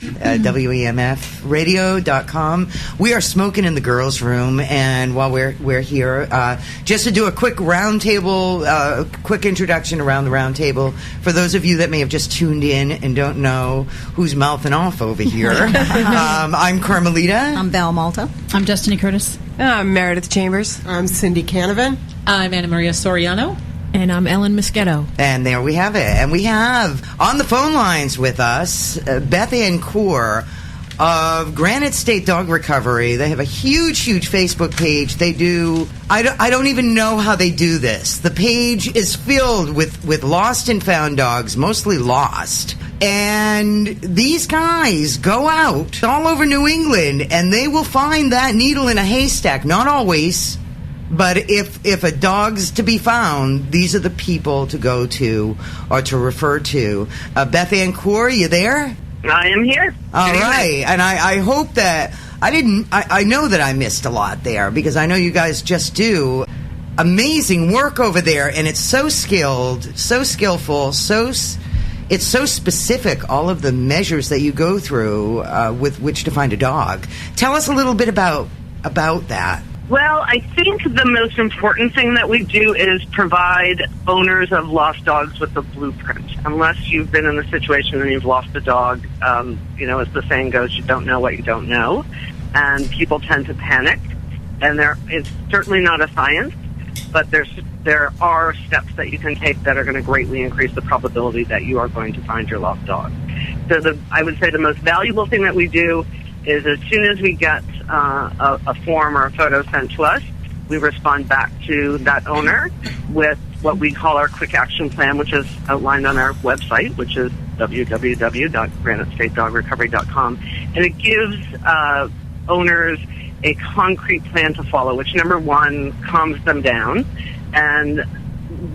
WEMFradio.com. We are smoking in the girls' room, and while we're here, just to do a quick roundtable, quick introduction around the roundtable for those of you that may have just tuned in and don't know who's mouthing off over here. I'm Carmelita. I'm Val Malta. I'm Destiny Curtis. I'm Meredith Chambers. I'm Cindy Canavan. I'm Anna Maria Soriano. And I'm Ellen Mischetto. And there we have it. And we have on the phone lines with us Beth Ann Coor of Granite State Dog Recovery. They have a huge, huge Facebook page. They do, I don't even know how they do this. The page is filled with lost and found dogs, mostly lost. And these guys go out all over New England and they will find that needle in a haystack. Not always. But if a dog's to be found, these are the people to go to or to refer to. Beth Ann Coor, you there? I am here. All right. And I hope that I know that I missed a lot there because I know you guys just do amazing work over there, and it's so skilled, so skillful, it's so specific, all of the measures that you go through with which to find a dog. Tell us a little bit about that. Well, I think the most important thing that we do is provide owners of lost dogs with a blueprint. Unless you've been in a situation and you've lost a dog, as the saying goes, you don't know what you don't know. And people tend to panic. And it's certainly not a science, but there are steps that you can take that are going to greatly increase the probability that you are going to find your lost dog. So I would say the most valuable thing that we do is as soon as we get a form or a photo sent to us, we respond back to that owner with what we call our quick action plan, which is outlined on our website, which is www.granitestateDogRecovery.com. And it gives owners a concrete plan to follow, which, number one, calms them down and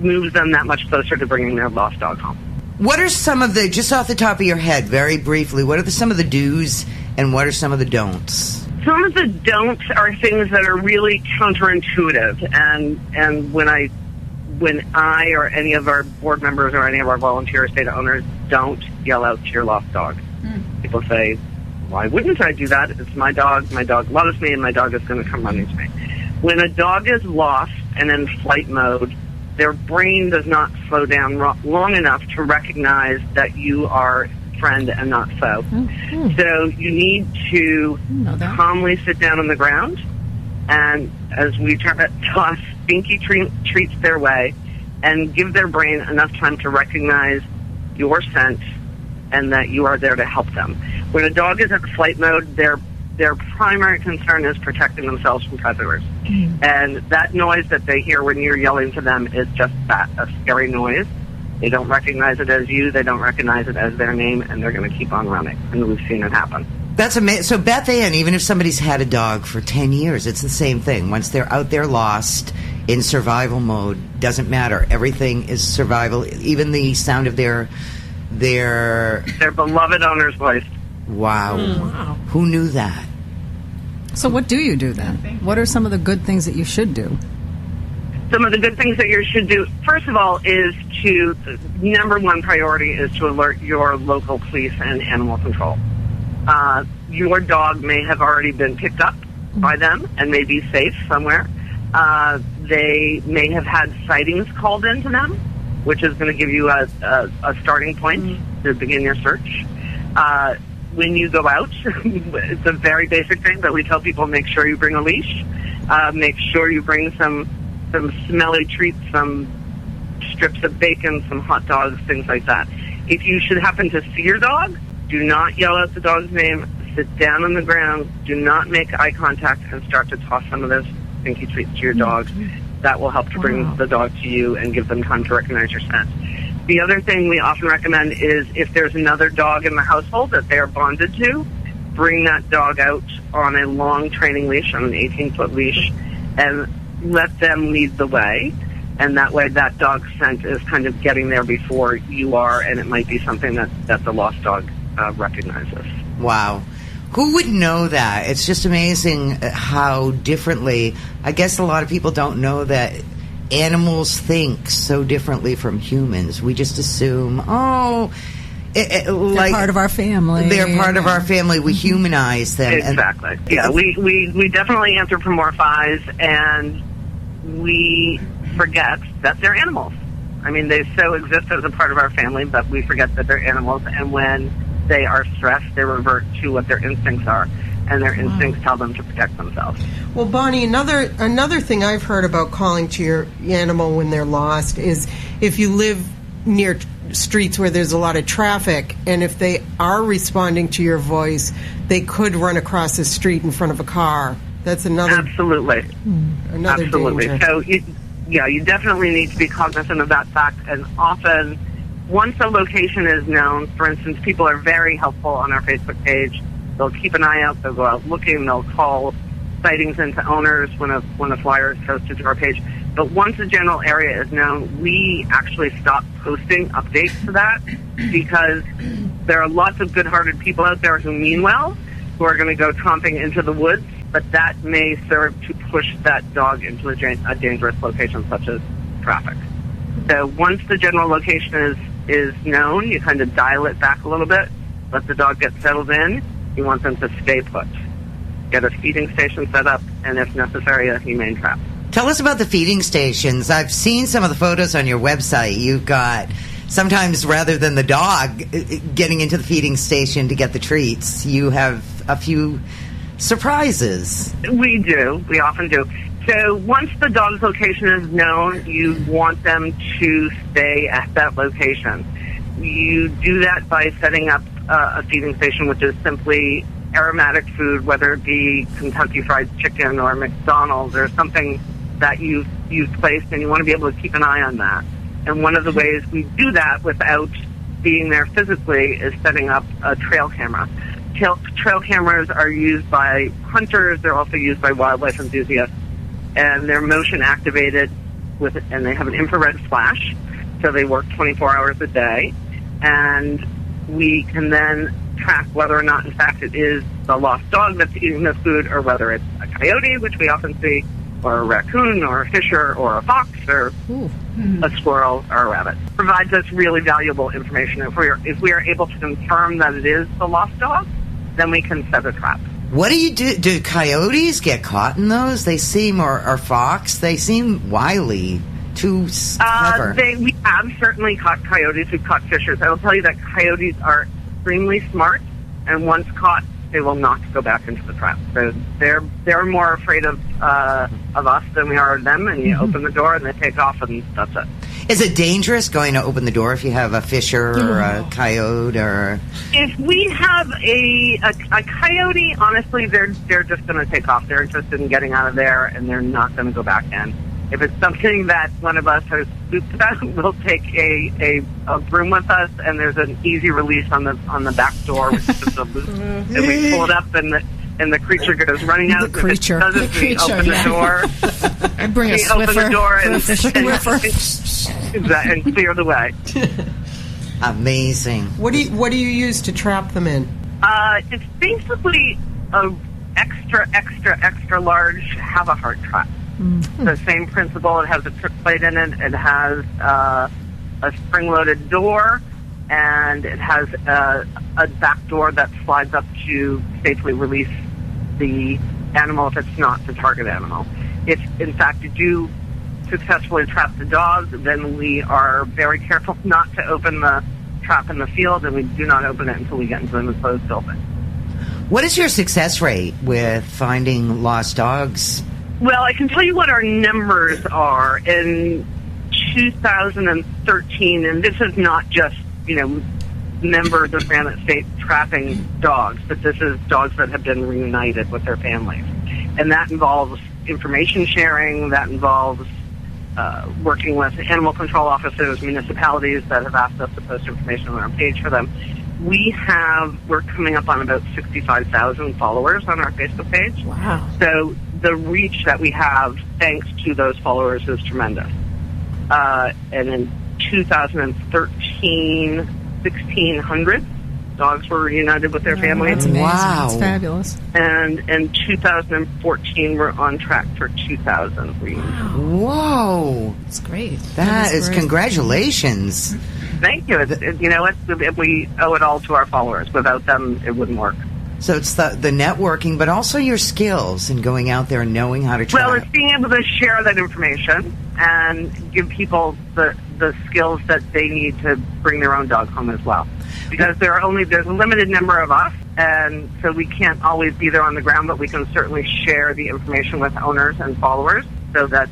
moves them that much closer to bringing their lost dog home. What are some of the, just off the top of your head, very briefly, what are some of the do's and what are some of the don'ts? Some of the don'ts are things that are really counterintuitive, and when I or any of our board members or any of our volunteer estate owners don't yell out to your lost dog. People say, why wouldn't I do that? It's my dog loves me and my dog is going to come running to me. When a dog is lost and in flight mode, their brain does not slow down long enough to recognize that you are friend and not foe. So you need to calmly sit down on the ground and, as we term it, toss stinky treats their way and give their brain enough time to recognize your scent and that you are there to help them. When a dog is in flight mode, their primary concern is protecting themselves from predators. And that noise that they hear when you're yelling to them is just that, a scary noise. They don't recognize it as you, they don't recognize it as their name, and they're going to keep on running. And we've seen it happen. That's amazing. So Beth Ann, even if somebody's had a dog for 10 years, it's the same thing. Once they're out there lost in survival mode, doesn't matter. Everything is survival, even the sound of their beloved owner's voice. Wow. Who knew that? So what do you do then? What are some of the good things that you should do? Some of the good things that you should do, first of all, is number one priority is to alert your local police and animal control. Your dog may have already been picked up by them and may be safe somewhere. They may have had sightings called in to them, which is going to give you a starting point to begin your search. When you go out, it's a very basic thing, but we tell people make sure you bring a leash. Make sure you bring some smelly treats, some strips of bacon, some hot dogs, things like that. If you should happen to see your dog, do not yell out the dog's name. Sit down on the ground. Do not make eye contact and start to toss some of those stinky treats to your dog. That will help to bring the dog to you and give them time to recognize your scent. The other thing we often recommend is if there's another dog in the household that they are bonded to, bring that dog out on a long training leash, on an 18-foot leash, and let them lead the way. And that way that dog's scent is kind of getting there before you are, and it might be something that the lost dog recognizes. Wow. Who would know that? It's just amazing how differently, I guess a lot of people don't know that animals think so differently from humans. We just assume, They're part of our family. They're part of our family. We humanize them. Exactly. We definitely anthropomorphize, and we forget that they're animals. I mean, they so exist as a part of our family, but we forget that they're animals, and when they are stressed, they revert to what their instincts are, and their instincts tell them to protect themselves. Well, Bonnie, another thing I've heard about calling to your animal when they're lost is if you live near streets where there's a lot of traffic, and if they are responding to your voice, they could run across the street in front of a car. That's another Absolutely. Danger. So you definitely need to be cognizant of that fact, and often once a location is known, for instance, people are very helpful on our Facebook page. They'll keep an eye out, they'll go out looking, they'll call sightings into owners when a flyer is posted to our page. But once a general area is known, we actually stop posting updates to that, because there are lots of good-hearted people out there who mean well, who are going to go tromping into the woods, but that may serve to push that dog into a dangerous location such as traffic. So once the general location is known, you kind of dial it back a little bit, let the dog get settled in. You want them to stay put. Get a feeding station set up, and if necessary, a humane trap. Tell us about the feeding stations. I've seen some of the photos on your website. You've got, sometimes rather than the dog getting into the feeding station to get the treats, you have a few surprises. We do. We often do. So once the dog's location is known, you want them to stay at that location. You do that by setting up a feeding station, which is simply aromatic food, whether it be Kentucky Fried Chicken or McDonald's or something that you've placed, and you want to be able to keep an eye on that. And one of the ways we do that without being there physically is setting up a trail camera. Trail cameras are used by hunters. They're also used by wildlife enthusiasts, and they're motion activated and they have an infrared flash, so they work 24 hours a day. And we can then track whether or not, in fact, it is the lost dog that's eating the food, or whether it's a coyote, which we often see, or a raccoon, or a fisher, or a fox, or a squirrel, or a rabbit. It provides us really valuable information. If we are able to confirm that it is the lost dog, then we can set a trap. What do you do? Do coyotes get caught in those? They seem, or fox, they seem wily. Too clever. We have certainly caught coyotes. We've caught fishers. I will tell you that coyotes are extremely smart, and once caught, they will not go back into the trap. So they're more afraid of us than we are of them. And you open the door, and they take off, and that's it. Is it dangerous going to open the door if you have a fisher or a coyote? Or if we have a coyote, honestly, they're just going to take off. They're interested in getting out of there, and they're not going to go back in. If it's something that one of us has spooked about, we'll take a broom with us, and there's an easy release on the back door, which is just a loop. And we pull it up, and the creature goes running out. The creature. If it doesn't, we open the door. I bring a open the Swiffer. door and clear the way. Amazing. What do you use to trap them in? It's basically a extra large have-a-heart trap. The same principle. It has a trip plate in it. It has a spring-loaded door, and it has a back door that slides up to safely release the animal if it's not the target animal. If, in fact, you do successfully trap the dog, then we are very careful not to open the trap in the field, and we do not open it until we get into an enclosed building. What is your success rate with finding lost dogs? Well, I can tell you what our numbers are. In 2013, and this is not just, members of Granite State trapping dogs, but this is dogs that have been reunited with their families. And that involves information sharing, that involves working with animal control officers, municipalities that have asked us to post information on our page for them. We're coming up on about 65,000 followers on our Facebook page. Wow. So the reach that we have, thanks to those followers, is tremendous. And in 2013, 1,600 dogs were reunited with their families. That's amazing. Wow. That's fabulous. And in 2014, we're on track for 2,000 reunions. Whoa. That's great. That is, congratulations. Thank you. We owe it all to our followers. Without them, it wouldn't work. So it's the networking, but also your skills and going out there and knowing how to try. Well, it's being able to share that information and give people the skills that they need to bring their own dog home as well. Because there's a limited number of us, and so we can't always be there on the ground, but we can certainly share the information with owners and followers so that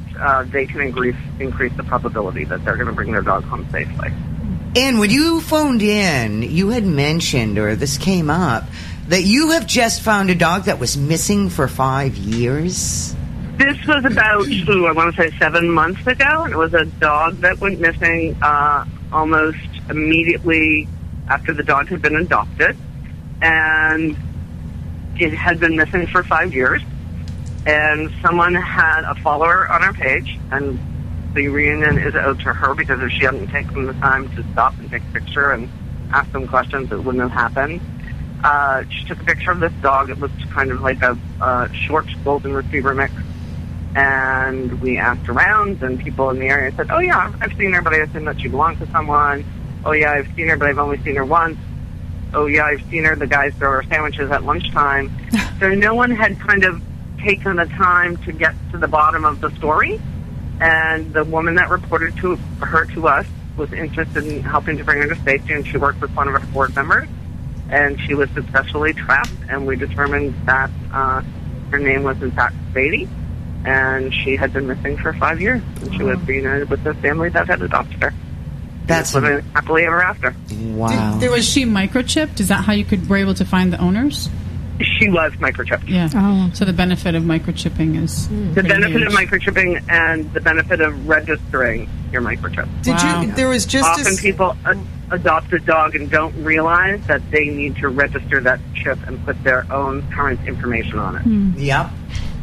they can increase the probability that they're going to bring their dog home safely. And when you phoned in, you had mentioned, or this came up, that you have just found a dog that was missing for 5 years? This was about, I want to say 7 months ago, and it was a dog that went missing almost immediately after the dog had been adopted. And it had been missing for 5 years. And someone had a follower on our page, and the reunion is owed to her because if she hadn't taken the time to stop and take a picture and ask them questions, it wouldn't have happened. She took a picture of this dog. It looked kind of like a short golden retriever mix. And we asked around, and people in the area said, oh, yeah, I've seen her, but I assume that she belongs to someone. Oh, yeah, I've seen her, but I've only seen her once. Oh, yeah, I've seen her. The guys throw her sandwiches at lunchtime. So no one had kind of taken the time to get to the bottom of the story. And the woman that reported her to us was interested in helping to bring her to safety, and she worked with one of our board members. And she was successfully trapped, and we determined that her name was, in fact, Sadie, and she had been missing for 5 years, and she was reunited with the family that had adopted her. That's living happily ever after. Wow. Was she microchipped? Is that how you were able to find the owners? She was microchipped. Yeah. Oh. So the benefit of microchipping is the benefit of microchipping and the benefit of registering your microchip. There was just often people adopt a dog and don't realize that they need to register that chip and put their own current information on it. Yep.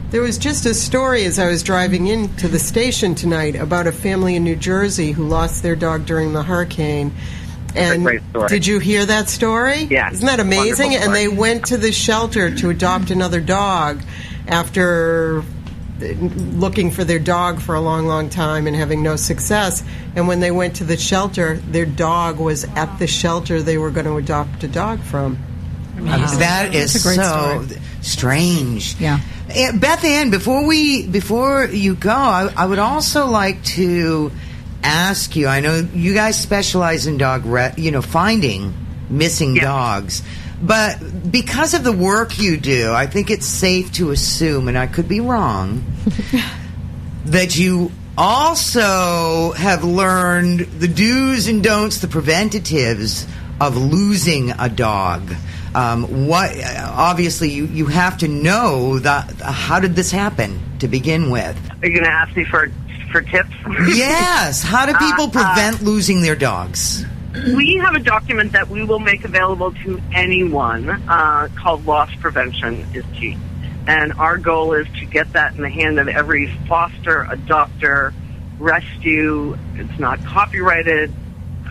There was just a story as I was driving into the station tonight about a family in New Jersey who lost their dog during the hurricane. And great story. Did you hear that story? Yeah. Isn't that amazing? And they went to the shelter to adopt another dog after looking for their dog for a long, long time and having no success. And when they went to the shelter, their dog was at the shelter they were going to adopt a dog from. Wow. That is so strange. Yeah. Beth Ann, before you go, I would also like to ask you. I know you guys specialize in finding missing dogs, but because of the work you do, I think it's safe to assume, and I could be wrong, that you also have learned the do's and don'ts, the preventatives of losing a dog. Obviously you have to know how did this happen to begin with? Are you going to ask me for tips? Yes. How do people prevent losing their dogs? We have a document that we will make available to anyone called Loss Prevention is Key. And our goal is to get that in the hand of every foster, adopter, rescue. It's not copyrighted.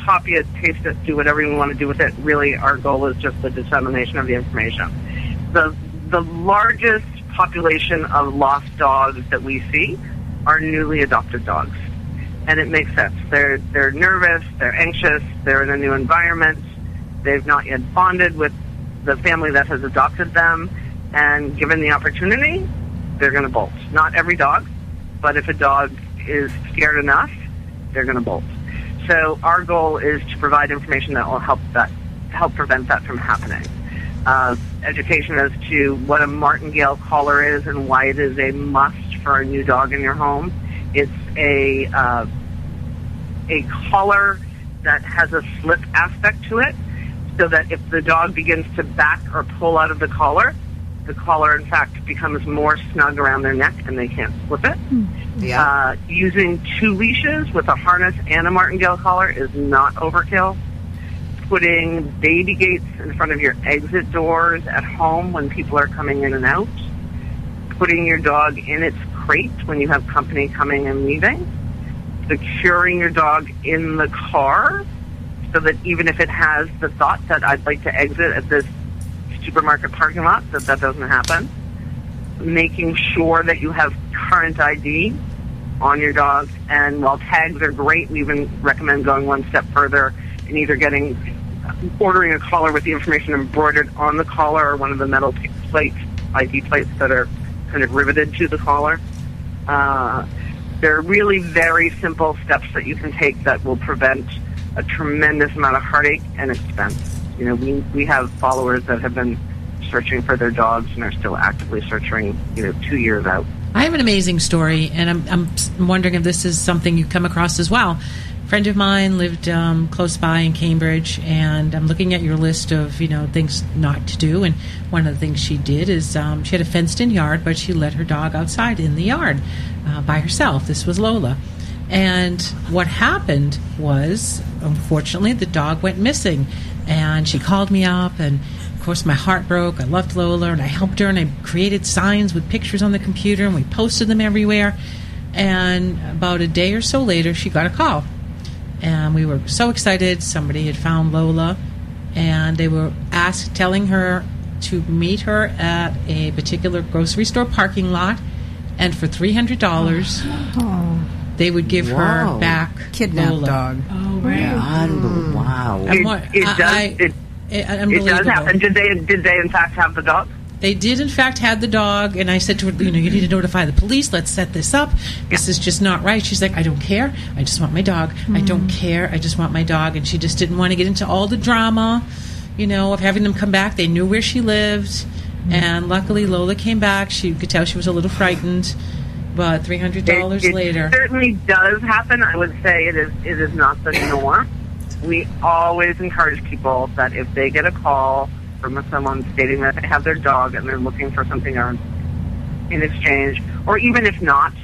Copy it, paste it, do whatever you want to do with it. Really, our goal is just the dissemination of the information. The largest population of lost dogs that we see are newly adopted dogs. And it makes sense. They're nervous, they're anxious, they're in a new environment, they've not yet bonded with the family that has adopted them, and given the opportunity, they're going to bolt. Not every dog, but if a dog is scared enough, they're going to bolt. So our goal is to provide information that will help prevent that from happening. Education as to what a martingale collar is and why it is a must for a new dog in your home. It's a collar that has a slip aspect to it, so that if the dog begins to back or pull out of the collar in fact becomes more snug around their neck and they can't slip it. Yeah. Using 2 leashes with a harness and a martingale collar is not overkill. Putting baby gates in front of your exit doors at home when people are coming in and out. Putting your dog in its crate when you have company coming and leaving. Securing your dog in the car so that even if it has the thought that I'd like to exit at this supermarket parking lot, that doesn't happen. Making sure that you have current ID on your dog. And while tags are great, we even recommend going one step further in either ordering a collar with the information embroidered on the collar or one of the metal plates, ID plates that are kind of riveted to the collar. There are really very simple steps that you can take that will prevent a tremendous amount of heartache and expense. You know, we have followers that have been searching for their dogs and are still actively searching, 2 years out. I have an amazing story, and I'm wondering if this is something you come across as well. A friend of mine lived close by in Cambridge, and I'm looking at your list of, things not to do, and one of the things she did is she had a fenced-in yard, but she let her dog outside in the yard by herself. This was Lola. And what happened was, unfortunately, the dog went missing, and she called me up, and of course my heart broke. I loved Lola, and I helped her, and I created signs with pictures on the computer, and we posted them everywhere. And about a day or so later, she got a call. And we were so excited. Somebody had found Lola, and they were telling her to meet her at a particular grocery store parking lot, and for $300, they would give her back kidnapped Lola. dog. Oh, right. Wow. It does happen. Did they in fact have the dog? They did, in fact, have the dog, and I said to her, you need to notify the police. Let's set this up. This is just not right. She's like, I don't care. I just want my dog. I don't care. I just want my dog. And she just didn't want to get into all the drama, of having them come back. They knew where she lived, and luckily Lola came back. She could tell she was a little frightened, but $300 later. It certainly does happen. I would say it is not the norm. We always encourage people that if they get a call from someone stating that they have their dog and they're looking for something in exchange, or even if not,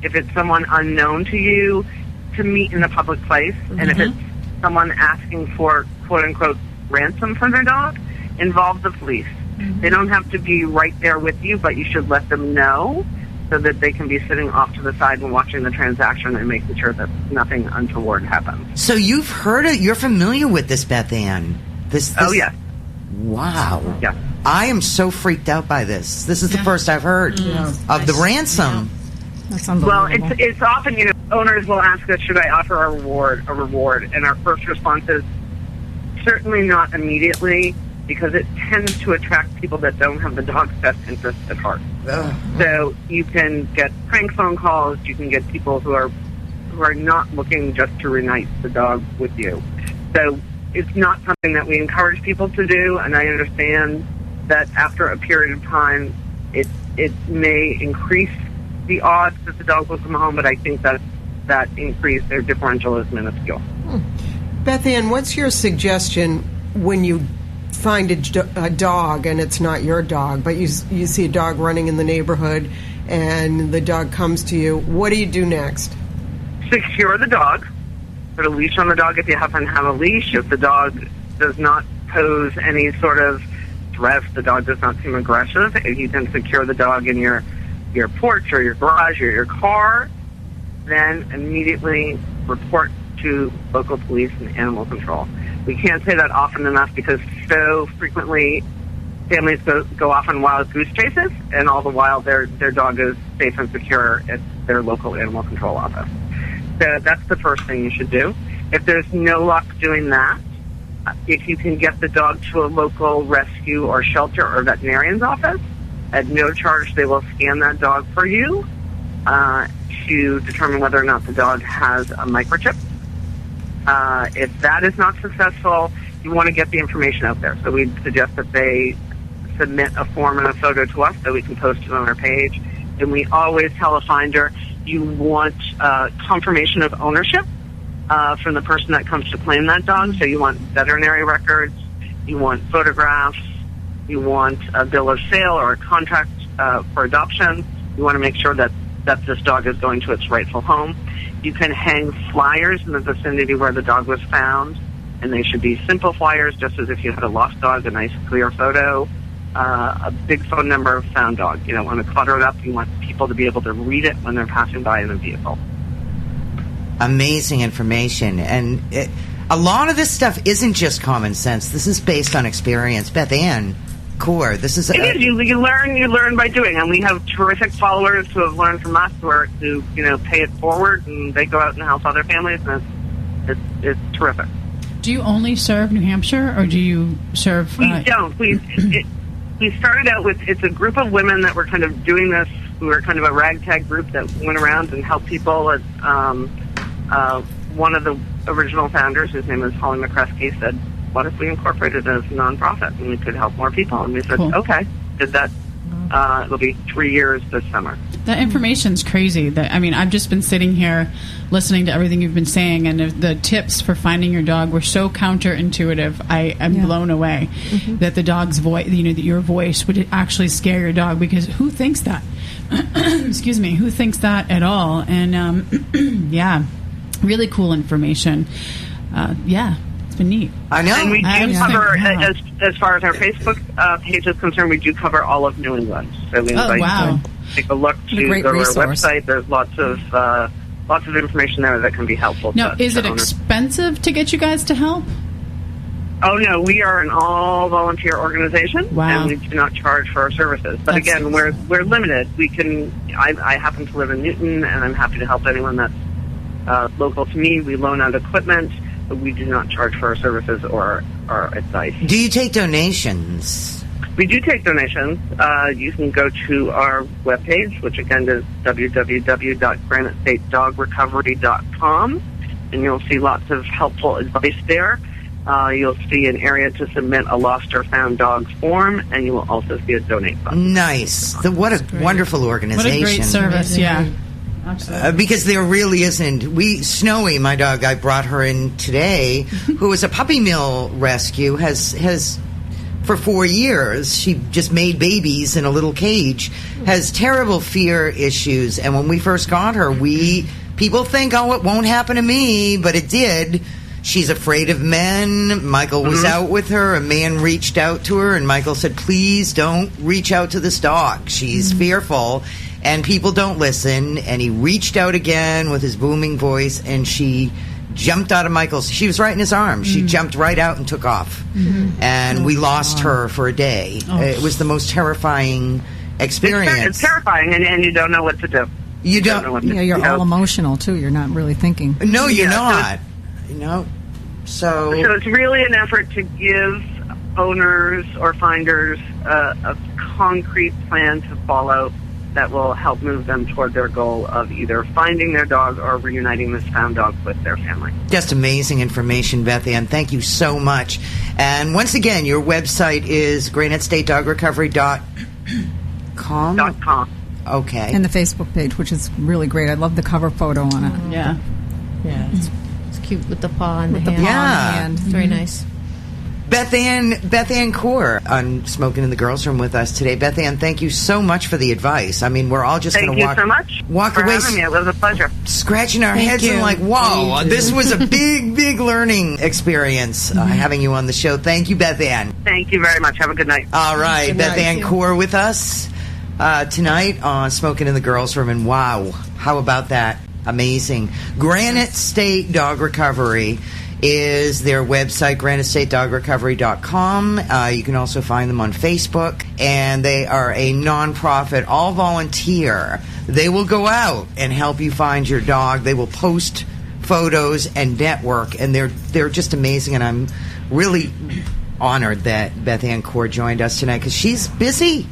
if it's someone unknown to you, to meet in a public place, and if it's someone asking for quote-unquote ransom for their dog, involve the police. They don't have to be right there with you, but you should let them know so that they can be sitting off to the side and watching the transaction and making sure that nothing untoward happens. So you've heard it. You're familiar with this, Beth Ann. This. Oh, yes. Wow. Yeah. I am so freaked out by this. This is the first I've heard of the ransom. That's unbelievable. Well, it's often, owners will ask us, should I offer a reward? And our first response is certainly not immediately, because it tends to attract people that don't have the dog's best interest at heart. So you can get prank phone calls. You can get people who are not looking just to reunite the dog with you. So it's not something that we encourage people to do, and I understand that after a period of time, it may increase the odds that the dog will come home, but I think that increase, their differential is minuscule. Beth Ann, what's your suggestion when you find a dog and it's not your dog, but you see a dog running in the neighborhood and the dog comes to you? What do you do next? Secure the dog. Put a leash on the dog if you happen to have a leash. If the dog does not pose any sort of threat, if the dog does not seem aggressive, if you can secure the dog in your porch or your garage or your car, then immediately report to local police and animal control. We can't say that often enough, because so frequently families go off on wild goose chases, and all the while their dog is safe and secure at their local animal control office. So that's the first thing you should do. If there's no luck doing that, if you can get the dog to a local rescue or shelter or veterinarian's office, at no charge they will scan that dog for you to determine whether or not the dog has a microchip. If that is not successful, you want to get the information out there. So we suggest that they submit a form and a photo to us so we can post it on our page. And we always tell a finder, you want confirmation of ownership from the person that comes to claim that dog. So you want veterinary records, you want photographs, you want a bill of sale or a contract for adoption. You want to make sure that this dog is going to its rightful home. You can hang flyers in the vicinity where the dog was found, and they should be simple flyers, just as if you had a lost dog, a nice clear photo, a big phone number of found dog. You don't want to clutter it up. You want people to be able to read it when they're passing by in a vehicle. Amazing information. And a lot of this stuff isn't just common sense. This is based on experience. Beth Ann Core, this is... It is. You learn by doing. And we have terrific followers who have learned from us who pay it forward, and they go out and help other families, and it's terrific. Do you only serve New Hampshire, or do you serve... We don't. We started out with, it's a group of women that were kind of doing this. We were kind of a ragtag group that went around and helped people. One of the original founders, whose name is Holly McCreskey, said, what if we incorporated it as a nonprofit and we could help more people? And we said, okay, did that. It'll be 3 years this summer. That information's crazy. I've just been sitting here listening to everything you've been saying, and the tips for finding your dog were so counterintuitive. I am blown away that the dog's voice, that your voice would actually scare your dog, because who thinks that? Excuse me, who thinks that at all? And really cool information. It's been neat. I know. And we do cover, as far as our Facebook page is concerned, we do cover all of New England. So we invite you to take a look, to go to our website. There's lots of information there that can be helpful. Now, is it expensive to get you guys to help? Oh, no, we are an all-volunteer organization, and we do not charge for our services. But again, we're limited. I happen to live in Newton, and I'm happy to help anyone that's local to me. We loan out equipment, but we do not charge for our services or our advice. Do you take donations? We do take donations. You can go to our webpage, which again is www.granitestateDogRecovery.com, and you'll see lots of helpful advice there. You'll see an area to submit a lost or found dogs form, and you will also see a donate button. Nice. What a wonderful organization. What a great service, Absolutely. Because there really isn't. Snowy, my dog, I brought her in today, who was a puppy mill rescue, has for 4 years, she just made babies in a little cage, has terrible fear issues. And when we first got her, people think, it won't happen to me, but it did. She's afraid of men. Michael was out with her. A man reached out to her, and Michael said, please don't reach out to this dog. She's fearful. And people don't listen. And he reached out again with his booming voice, and she jumped out of Michael's. She was right in his arms. She jumped right out and took off. And we lost her for a day. It was the most terrifying experience. It's terrifying, and you don't know what to do. You don't know what to do. You're all emotional, too. You're not really thinking. No, you're not. So it's really an effort to give owners or finders a concrete plan to follow that will help move them toward their goal of either finding their dog or reuniting this found dog with their family. Just amazing information, Beth Ann. Thank you so much. And once again, your website is GraniteStateDogRecovery.com? .com. Okay. And the Facebook page, which is really great. I love the cover photo on it. Yeah. It's cute with the paw and the hand. Yeah. It's very nice. Beth Ann Core on Smoking in the Girls Room with us today. Beth Ann, thank you so much for the advice. I mean, we're all just going to walk away having me. It was a pleasure. Scratching our heads and like, whoa, this was a big, big learning experience having you on the show. Thank you, Beth Ann. Thank you very much. Have a good night. All right, Beth Ann Core with us tonight on Smoking in the Girls Room. And wow, how about that? Amazing. Granite State Dog Recovery is their website, GraniteStateDogRecovery.com. You can also find them on Facebook, and they are a nonprofit, all volunteer. They will go out and help you find your dog. They will post photos and network, and they're just amazing. And I'm really honored that Beth Ann Core joined us tonight because she's busy.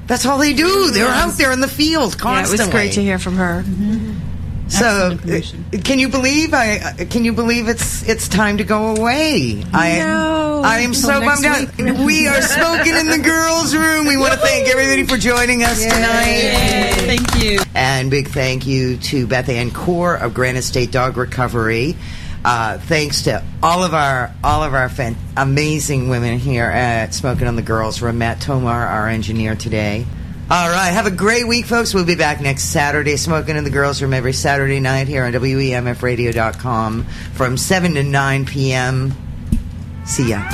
That's all they do. They're out there in the field constantly. Yeah, it was great to hear from her. So, can you believe it's time to go away? I am so bummed out. We are Smoking in the Girls Room. We want to thank everybody for joining us tonight. Thank you. And big thank you to Beth Ann Core of Granite State Dog Recovery. Thanks to all of our amazing women here at Smoking in the Girls Room. Matt Tomar, our engineer today. All right. Have a great week, folks. We'll be back next Saturday, Smoking in the Girls Room, every Saturday night here on WEMFradio.com from 7 to 9 p.m. See ya.